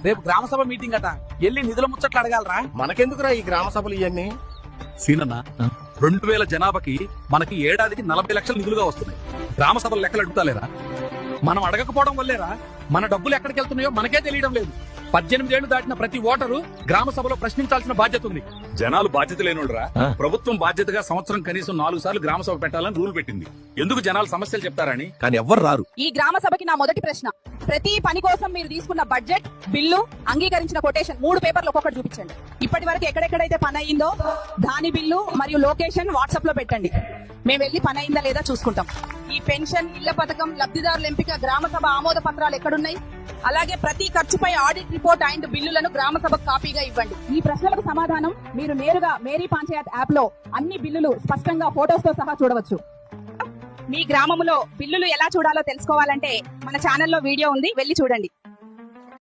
రేపు గ్రామ సభ మీటింగ్ అట ఎల్లి నిధుల ముచ్చట్లు అడగాలరా. మనకెందుకురా ఈ గ్రామ సభలు ఇవన్నీ? సీనన్న 2000 జనాభాకి మనకి ఏడాదికి 40 లక్షలు నిధులుగా వస్తున్నాయి. గ్రామ సభలు లెక్కలు అడుగుతాలేరా? మనం అడగకపోవడం వల్లేరా మన డబ్బులు ఎక్కడికి వెళ్తున్నాయో మనకే తెలియడం లేదు. 18 ఏళ్లు దాటిన ప్రతి ఓటరు గ్రామ సభలో ప్రశ్నించాల్సిన బాధ్యత ఉంది. జనాలు బాధ్యత లేనోడురా. ప్రభుత్వం బాధ్యతగా సంవత్సరం కనీసం 4 సార్లు గ్రామ సభ పెట్టాలని రూల్ పెట్టింది. ఎందుకు జనాలు సమస్యలు చెప్తారని. కానీ ఎవ్వరు రారు. ఈ గ్రామ సభకి నా మొదటి ప్రశ్న, ప్రతి పని కోసం మీరు తీసుకున్న బడ్జెట్, బిల్లు, అంగీకరించిన కొటేషన్ 3 పేపర్లు ఒక్కొక్కటి చూపించండి. ఇప్పటి వరకు ఎక్కడెక్కడైతే పని అయిందో దాని బిల్లు మరియు లొకేషన్ వాట్సాప్ లో పెట్టండి. మేము వెళ్లి పని అయిందా లేదా చూసుకుంటాం. ఈ పెన్షన్, ఇళ్ల పథకం, లబ్ధిదారుల ఎంపిక, గ్రామ సభ ఆమోద పత్రాలు ఎక్కడున్నాయి? అలాగే ప్రతి ఖర్చుపై ఆడిట్ రిపోర్ట్ అండ్ బిల్లులను గ్రామ సభకు కాపీగా ఇవ్వండి. ఈ ప్రశ్నలకు సమాధానం మీరు నేరుగా మేరీ పంచాయత్ యాప్ లో అన్ని బిల్లులు స్పష్టంగా ఫోటోస్ తో సహా చూడవచ్చు. మీ గ్రామంలో బిల్లులు ఎలా చూడాలో తెలుసుకోవాలంటే మన ఛానల్లో వీడియో ఉంది, వెళ్లి చూడండి.